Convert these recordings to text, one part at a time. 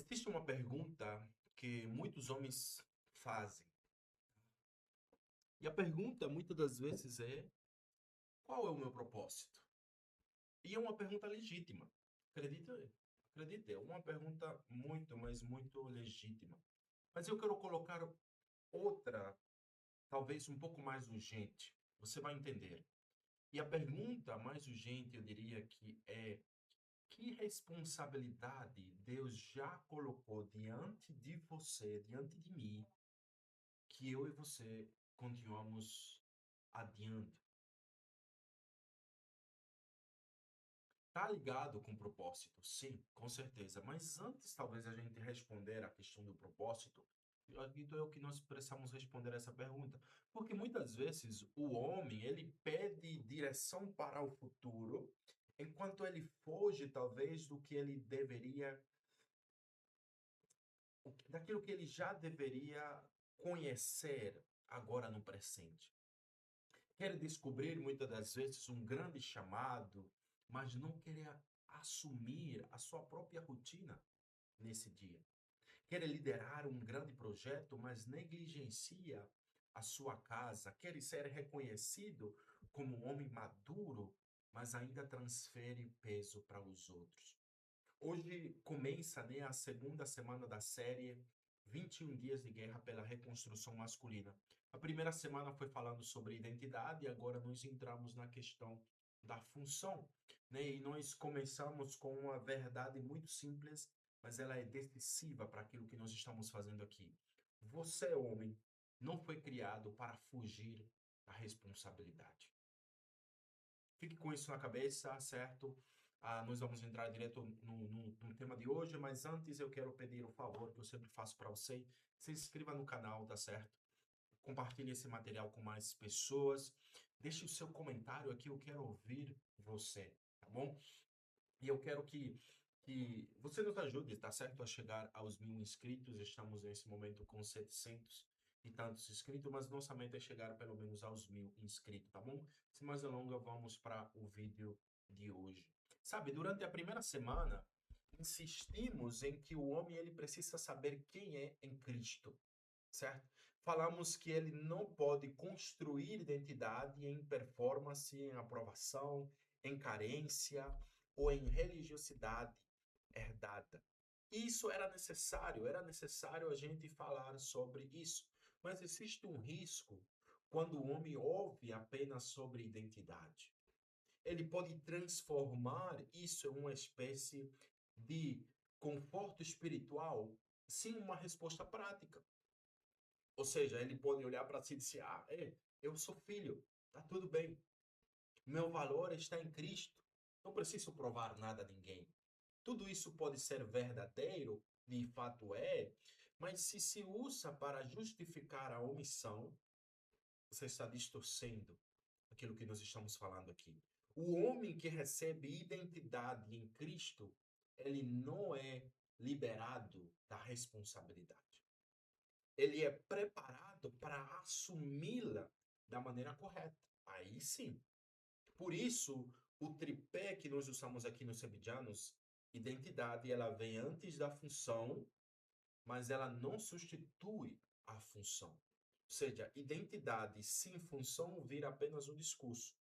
Existe uma pergunta que muitos homens fazem. E a pergunta, muitas das vezes, é: qual é o meu propósito? E é uma pergunta legítima. Acredita? Acredite, é uma pergunta muito, mas muito legítima. Mas eu quero colocar outra, talvez um pouco mais urgente. Você vai entender. E a pergunta mais urgente, eu diria que é: que responsabilidade Deus já colocou diante de você, diante de mim, que eu e você continuamos adiando? Tá ligado com propósito? Sim, com certeza. Mas antes, talvez, a gente responder a questão do propósito, eu acredito eu que nós precisamos responder essa pergunta. Porque muitas vezes o homem, ele pede direção para o futuro, enquanto ele foge, talvez, do que ele deveria, daquilo que ele já deveria conhecer agora no presente. Quer descobrir muitas das vezes um grande chamado, mas não quer assumir a sua própria rotina nesse dia. Quer liderar um grande projeto, mas negligencia a sua casa. Quer ser reconhecido como um homem maduro, mas ainda transfere peso para os outros. Hoje começa, né, a segunda semana da série 21 dias de guerra pela reconstrução masculina. A primeira semana foi falando sobre identidade e agora nós entramos na questão da função, né? E nós começamos com uma verdade muito simples, mas ela é decisiva para aquilo que nós estamos fazendo aqui. Você, homem, não foi criado para fugir da responsabilidade. Fique com isso na cabeça, certo? Nós vamos entrar direto no tema de hoje, mas antes eu quero pedir um favor que eu sempre faço para você. Se inscreva no canal, tá certo? Compartilhe esse material com mais pessoas. Deixe o seu comentário aqui, eu quero ouvir você, tá bom? E eu quero que você nos ajude, tá certo? A chegar aos 1.000 inscritos. Estamos nesse momento com 700 e tantos inscritos, mas nossa meta é chegar pelo menos aos 1.000 inscritos, tá bom? Sem mais delongas, vamos para o vídeo de hoje. Sabe, durante a primeira semana, insistimos em que o homem ele precisa saber quem é em Cristo, certo? Falamos que ele não pode construir identidade em performance, em aprovação, em carência ou em religiosidade herdada. Isso era necessário a gente falar sobre isso. Mas existe um risco quando o homem ouve apenas sobre identidade. Ele pode transformar isso em uma espécie de conforto espiritual sem uma resposta prática. Ou seja, ele pode olhar para si e dizer: eu sou filho, tá tudo bem. Meu valor está em Cristo. Não preciso provar nada a ninguém. Tudo isso pode ser verdadeiro, de fato é, mas se usa para justificar a omissão, você está distorcendo aquilo que nós estamos falando aqui. O homem que recebe identidade em Cristo, ele não é liberado da responsabilidade. Ele é preparado para assumi-la da maneira correta. Aí sim. Por isso, o tripé que nós usamos aqui nos Sebidianos, identidade, ela vem antes da função, mas ela não substitui a função. Ou seja, identidade sem função vira apenas um discurso.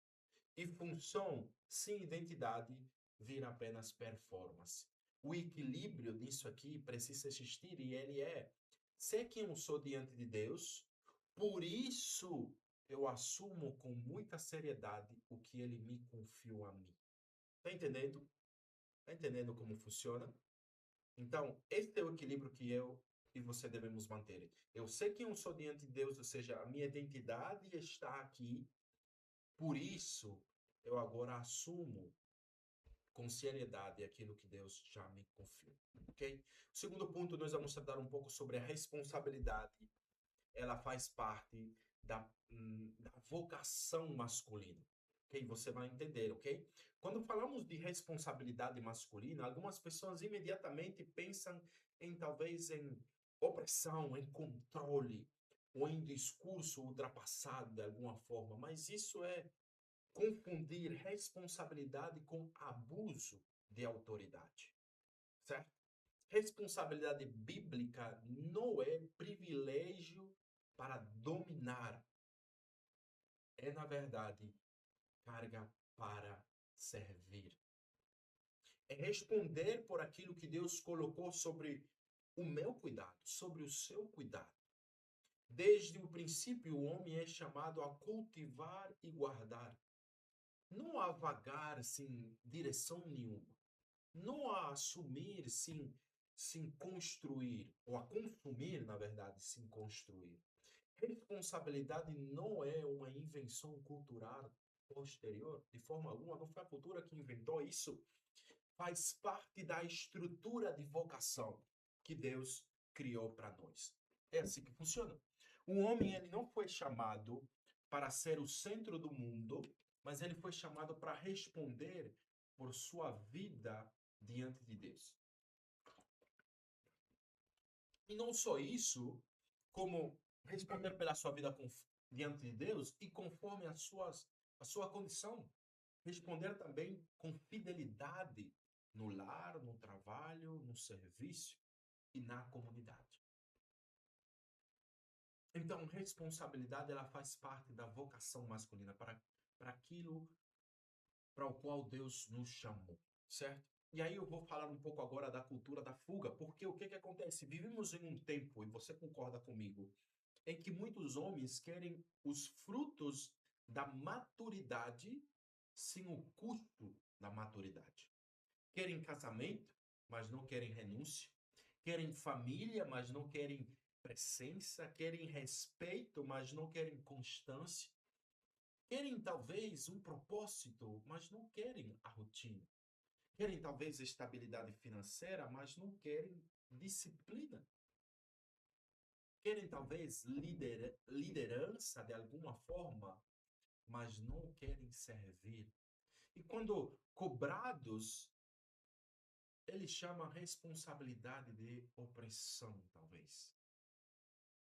E função sem identidade vira apenas performance. O equilíbrio disso aqui precisa existir e ele é: ser quem eu sou diante de Deus, por isso eu assumo com muita seriedade o que ele me confiou a mim. Tá entendendo? Tá entendendo como funciona? Então, esse é o equilíbrio que eu e você devemos manter. Eu sei quem eu sou diante de Deus, ou seja, a minha identidade está aqui, por isso eu agora assumo com seriedade aquilo que Deus já me confiou, ok? O segundo ponto, nós vamos tratar um pouco sobre a responsabilidade. Ela faz parte da vocação masculina, ok? Você vai entender, ok? Quando falamos de responsabilidade masculina, algumas pessoas imediatamente pensam em talvez em opressão, em controle, ou em discurso ultrapassado de alguma forma, mas isso é confundir responsabilidade com abuso de autoridade, certo? Responsabilidade bíblica não é privilégio para dominar, é, na verdade, carga para servir. É responder por aquilo que Deus colocou sobre o meu cuidado, sobre o seu cuidado. Desde o princípio, o homem é chamado a cultivar e guardar, não a vagar sem direção nenhuma, não a assumir sem construir, ou a consumir, na verdade, sem construir. Responsabilidade não é uma invenção cultural posterior, de forma alguma, não foi a cultura que inventou isso, faz parte da estrutura de vocação que Deus criou para nós. É assim que funciona. O homem ele não foi chamado para ser o centro do mundo, mas ele foi chamado para responder por sua vida diante de Deus. E não só isso, como responder pela sua vida diante de Deus e conforme a sua condição. Responder também com fidelidade no lar, no trabalho, no serviço e na comunidade. Então, responsabilidade ela faz parte da vocação masculina para aquilo para o qual Deus nos chamou, certo? E aí eu vou falar um pouco agora da cultura da fuga, porque o que que acontece? Vivemos em um tempo, e você concorda comigo, em que muitos homens querem os frutos da maturidade sem o custo da maturidade. Querem casamento, mas não querem renúncia. Querem família, mas não querem presença. Querem respeito, mas não querem constância. Querem talvez um propósito, mas não querem a rotina. Querem talvez estabilidade financeira, mas não querem disciplina. Querem talvez liderança de alguma forma, mas não querem servir. E quando cobrados, ele chama responsabilidade de opressão, talvez.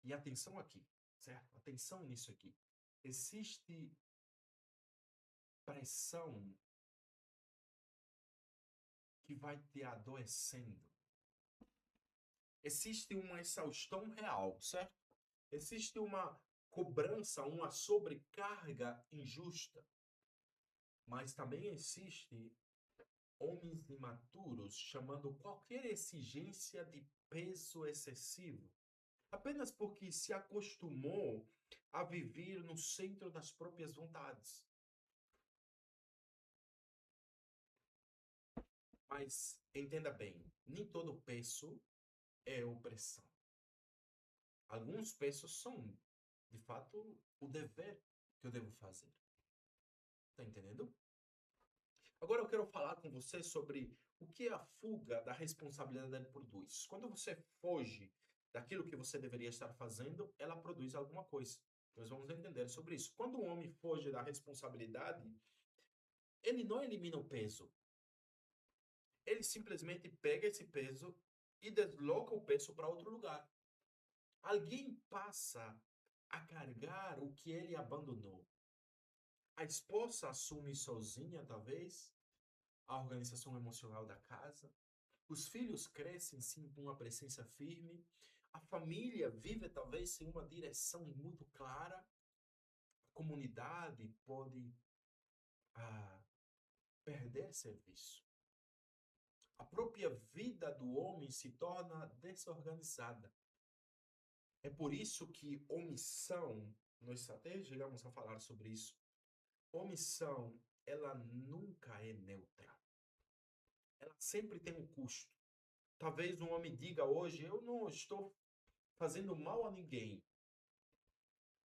E atenção aqui, certo? Atenção nisso aqui. Existe pressão que vai te adoecendo. Existe uma exaustão real, certo? Existe uma cobrança, uma sobrecarga injusta. Mas também existe homens imaturos chamando qualquer exigência de peso excessivo, apenas porque se acostumou a viver no centro das próprias vontades. Mas entenda bem, nem todo peso é opressão. Alguns pesos são, de fato, o dever que eu devo fazer. Tá entendendo? Agora eu quero falar com você sobre o que a fuga da responsabilidade produz. Quando você foge daquilo que você deveria estar fazendo, ela produz alguma coisa. Nós vamos entender sobre isso. Quando um homem foge da responsabilidade, ele não elimina o peso. Ele simplesmente pega esse peso e desloca o peso para outro lugar. Alguém passa a carregar o que ele abandonou. A esposa assume sozinha, talvez, a organização emocional da casa. Os filhos crescem, sim, com uma presença firme. A família vive, talvez, sem uma direção muito clara. A comunidade pode perder serviço. A própria vida do homem se torna desorganizada. É por isso que omissão, nós até chegamos a falar sobre isso, omissão, ela nunca é neutra. Ela sempre tem um custo. Talvez um homem diga hoje, eu não estou fazendo mal a ninguém.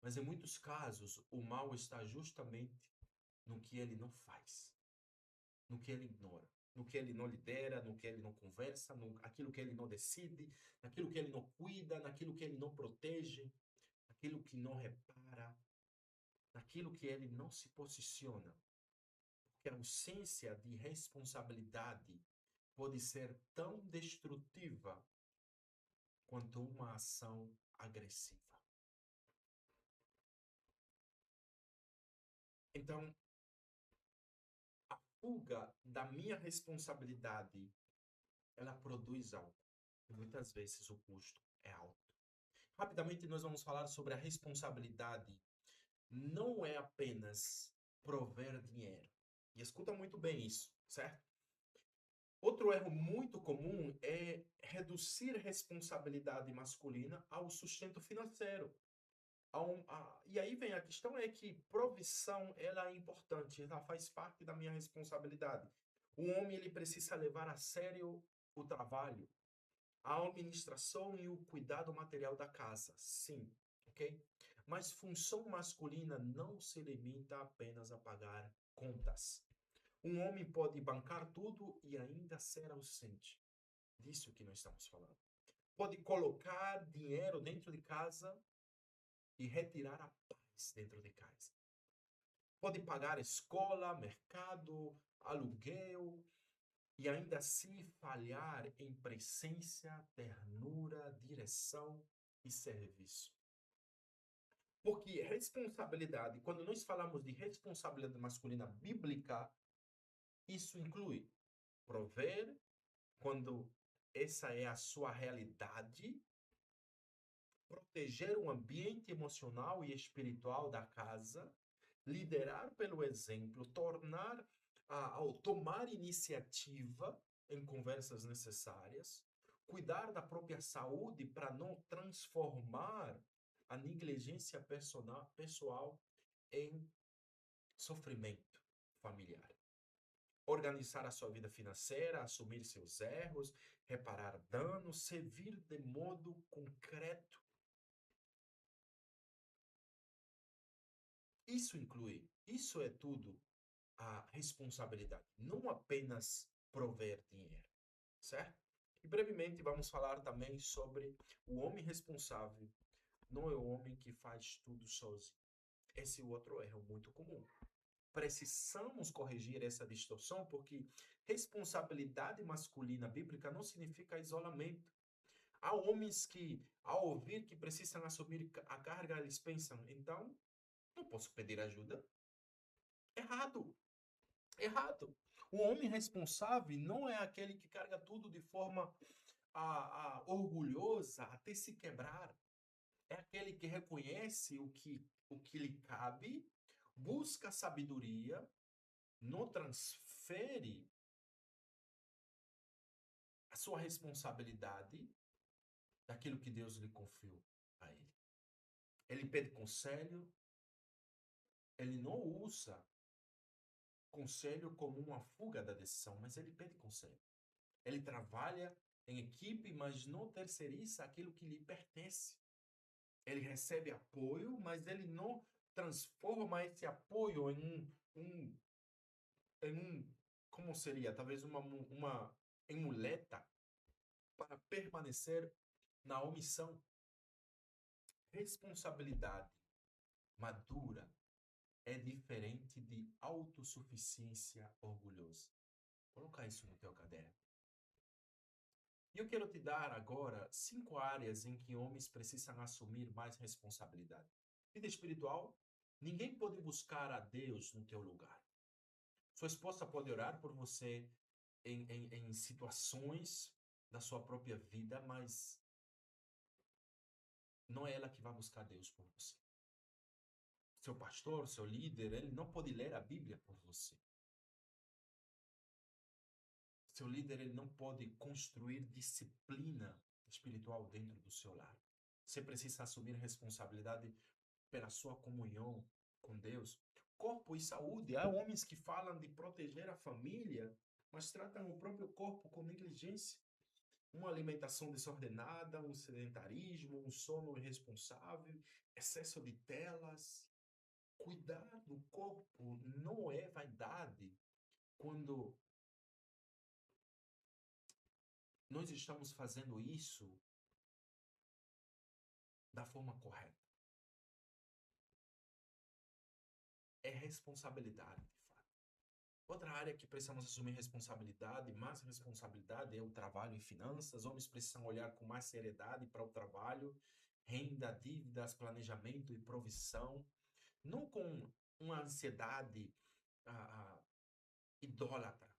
Mas em muitos casos, o mal está justamente no que ele não faz, no que ele ignora, no que ele não lidera, no que ele não conversa, naquilo que ele não decide, naquilo que ele não cuida, naquilo que ele não protege, naquilo que não repara, naquilo que ele não se posiciona. Porque a ausência de responsabilidade pode ser tão destrutiva quanto uma ação agressiva. Então, a fuga da minha responsabilidade, ela produz algo. E muitas vezes o custo é alto. Rapidamente, nós vamos falar sobre a responsabilidade. Não é apenas prover dinheiro. E escuta muito bem isso, certo? Outro erro muito comum é reduzir responsabilidade masculina ao sustento financeiro. E aí vem a questão é que provisão ela é importante, ela faz parte da minha responsabilidade. O homem ele precisa levar a sério o trabalho, a administração e o cuidado material da casa, sim, ok? Mas função masculina não se limita apenas a pagar contas. Um homem pode bancar tudo e ainda ser ausente. Disso que nós estamos falando. Pode colocar dinheiro dentro de casa e retirar a paz dentro de casa. Pode pagar escola, mercado, aluguel e ainda assim falhar em presença, ternura, direção e serviço. Porque responsabilidade, quando nós falamos de responsabilidade masculina bíblica, isso inclui prover, quando essa é a sua realidade, proteger o ambiente emocional e espiritual da casa, liderar pelo exemplo, tomar iniciativa em conversas necessárias, cuidar da própria saúde para não transformar a negligência pessoal em sofrimento familiar. Organizar a sua vida financeira, assumir seus erros, reparar danos, servir de modo concreto. Isso é tudo a responsabilidade, não apenas prover dinheiro, certo? E brevemente vamos falar também sobre o homem responsável, não é o homem que faz tudo sozinho. Esse é o outro erro muito comum. Precisamos corrigir essa distorção porque responsabilidade masculina bíblica não significa isolamento. Há homens que, ao ouvir que precisam assumir a carga, eles pensam, então, não posso pedir ajuda? Errado. Errado. O homem responsável não é aquele que carga tudo de forma orgulhosa até se quebrar. É aquele que reconhece o que lhe cabe, busca sabedoria, não transfere a sua responsabilidade daquilo que Deus lhe confiou a ele. Ele pede conselho, ele não usa conselho como uma fuga da decisão, mas ele pede conselho. Ele trabalha em equipe, mas não terceiriza aquilo que lhe pertence. Ele recebe apoio, mas ele não transforma esse apoio em como seria? Talvez uma em muleta para permanecer na omissão. Responsabilidade madura é diferente de autossuficiência orgulhosa. Coloca isso no teu caderno. E eu quero te dar agora 5 áreas em que homens precisam assumir mais responsabilidade. Vida espiritual, ninguém pode buscar a Deus no teu lugar. Sua esposa pode orar por você em situações da sua própria vida, mas não é ela que vai buscar Deus por você. Seu pastor, seu líder, ele não pode ler a Bíblia por você. Seu líder ele não pode construir disciplina espiritual dentro do seu lar. Você precisa assumir responsabilidade pela sua comunhão com Deus. Corpo e saúde. Há homens que falam de proteger a família, mas tratam o próprio corpo com negligência. Uma alimentação desordenada, um sedentarismo, um sono irresponsável, excesso de telas. Cuidar do corpo não é vaidade quando nós estamos fazendo isso da forma correta. É responsabilidade, de fato. Outra área que precisamos assumir responsabilidade, mais responsabilidade, é o trabalho e finanças. Homens precisam olhar com mais seriedade para o trabalho, renda, dívidas, planejamento e provisão. Não com uma ansiedade idólatra,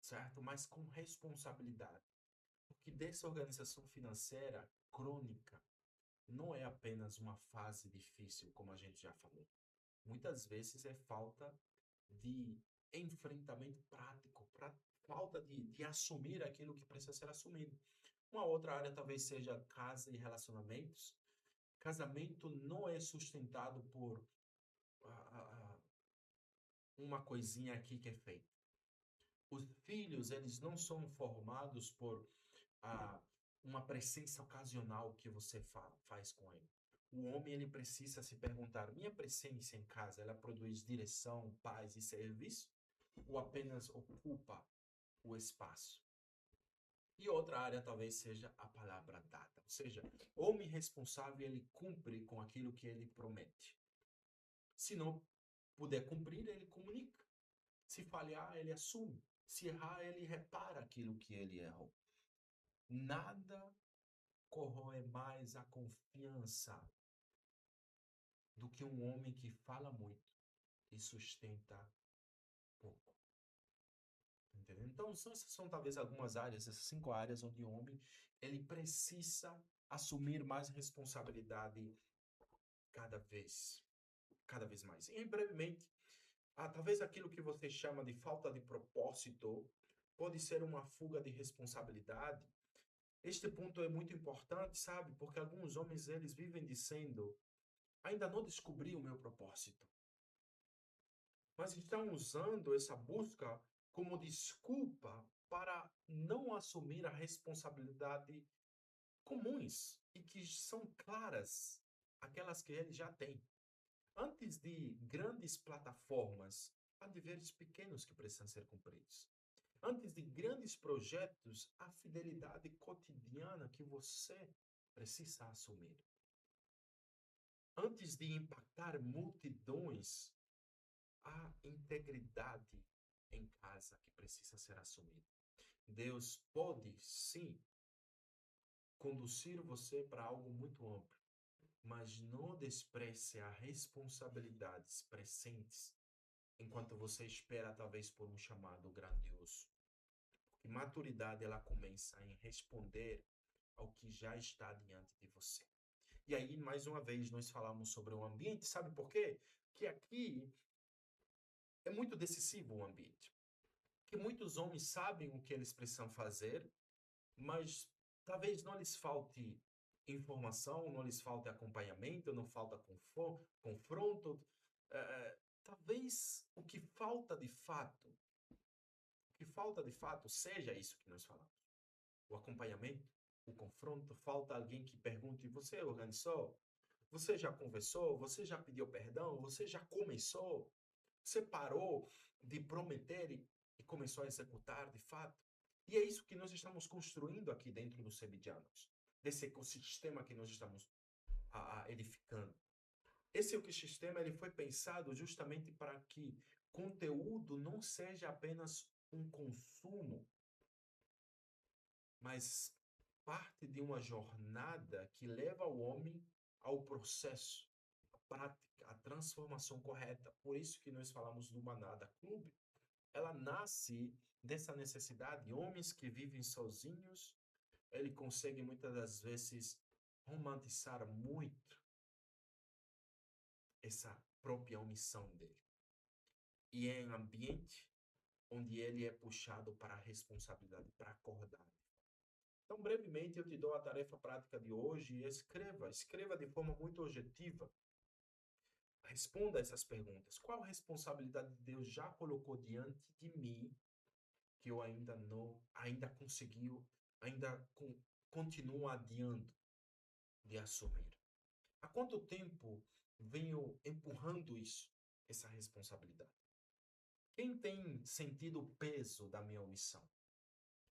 certo? Mas com responsabilidade. Porque desorganização financeira crônica não é apenas uma fase difícil, como a gente já falou. Muitas vezes é falta de enfrentamento prático, falta de assumir aquilo que precisa ser assumido. Uma outra área talvez seja casa e relacionamentos. Casamento não é sustentado por uma coisinha aqui que é feita. Os filhos, eles não são formados por ah, uma presença ocasional que você faz com ele. O homem, ele precisa se perguntar, minha presença em casa, ela produz direção, paz e serviço? Ou apenas ocupa o espaço? E outra área talvez seja a palavra dada. Ou seja, o homem responsável, ele cumpre com aquilo que ele promete. Se não puder cumprir, ele comunica. Se falhar, ele assume. Se errar, ele repara aquilo que ele errou. Nada corrói mais a confiança do que um homem que fala muito e sustenta pouco. Entendeu? Então, essas são talvez algumas áreas, essas 5 áreas onde o homem ele precisa assumir mais responsabilidade cada vez, cada vez mais. E brevemente, talvez aquilo que você chama de falta de propósito pode ser uma fuga de responsabilidade. Este ponto é muito importante, sabe? Porque alguns homens eles vivem dizendo: ainda não descobri o meu propósito. Mas estão usando essa busca como desculpa para não assumir a responsabilidade comuns e que são claras, aquelas que ele já tem. Antes de grandes plataformas, há deveres pequenos que precisam ser cumpridos. Antes de grandes projetos, há fidelidade cotidiana que você precisa assumir. Antes de impactar multidões, há integridade em casa que precisa ser assumida. Deus pode, sim, conduzir você para algo muito amplo, mas não despreze as responsabilidades presentes enquanto você espera talvez por um chamado grandioso. Porque maturidade ela começa em responder ao que já está diante de você. E aí, mais uma vez, nós falamos sobre o ambiente, sabe por quê? Que aqui é muito decisivo o ambiente. Que muitos homens sabem o que eles precisam fazer, mas talvez não lhes falte informação, não lhes falte acompanhamento, não falta confronto. Talvez o que falta de fato seja isso que nós falamos. O acompanhamento, o confronto, falta alguém que pergunte: você organizou? Você já conversou? Você já pediu perdão? Você já começou? Você parou de prometer e começou a executar de fato? E é isso que nós estamos construindo aqui dentro dos Sebidianos, desse ecossistema que nós estamos edificando. Esse ecossistema ele foi pensado justamente para que conteúdo não seja apenas um consumo, mas parte de uma jornada que leva o homem ao processo, à prática, à transformação correta. Por isso que nós falamos do Manada Clube. Ela nasce dessa necessidade. Homens que vivem sozinhos, ele consegue muitas das vezes romantizar muito essa própria omissão dele. E é em ambiente onde ele é puxado para a responsabilidade, para acordar. Então, brevemente, eu te dou a tarefa prática de hoje. Escreva de forma muito objetiva. Responda essas perguntas. Qual responsabilidade Deus já colocou diante de mim que eu ainda conseguiu, continuo adiando de assumir? Há quanto tempo venho empurrando essa responsabilidade? Quem tem sentido o peso da minha omissão?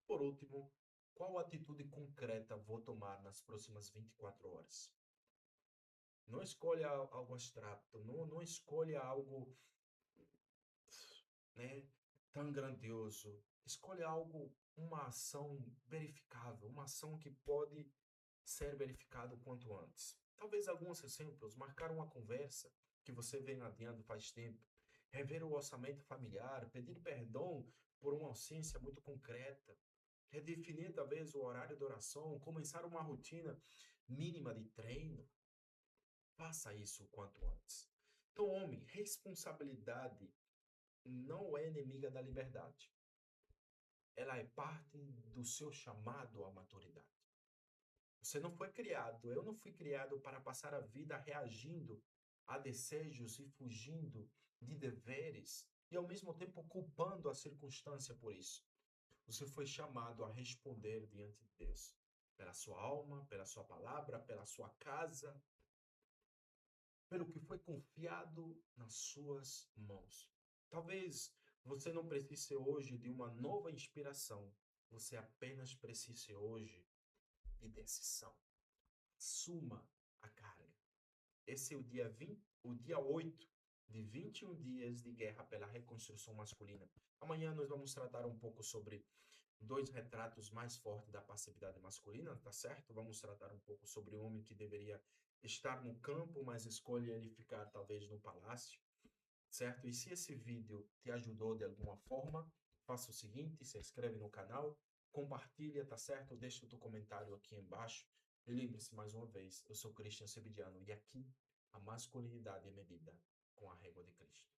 Por último, qual atitude concreta vou tomar nas próximas 24 horas? Não escolha algo abstrato, não escolha algo, né, tão grandioso. Escolha algo, uma ação verificável, uma ação que pode ser verificada o quanto antes. Talvez alguns exemplos: marcar uma conversa que você vem adiando faz tempo, rever o orçamento familiar, pedir perdão por uma ausência muito concreta, redefinir talvez o horário de oração, começar uma rotina mínima de treino. Faça isso o quanto antes. Então, homem, responsabilidade não é inimiga da liberdade. Ela é parte do seu chamado à maturidade. Você não foi criado, eu não fui criado para passar a vida reagindo a desejos e fugindo de deveres e ao mesmo tempo culpando a circunstância por isso. Você foi chamado a responder diante de Deus, pela sua alma, pela sua palavra, pela sua casa, pelo que foi confiado nas suas mãos. Talvez você não precise hoje de uma nova inspiração, você apenas precise hoje de decisão. Suma a carga. Esse é o dia 20, o dia 8 de 21 dias de guerra pela reconstrução masculina. Amanhã nós vamos tratar um pouco sobre dois retratos mais fortes da passividade masculina, tá certo? Vamos tratar um pouco sobre o homem que deveria estar no campo, mas escolhe ele ficar talvez no palácio, certo? E se esse vídeo te ajudou de alguma forma, faça o seguinte, se inscreve no canal, compartilha, tá certo? Deixa o teu comentário aqui embaixo. E lembre-se mais uma vez, eu sou Christian Sebidiano e aqui a masculinidade é medida com a régua de Cristo.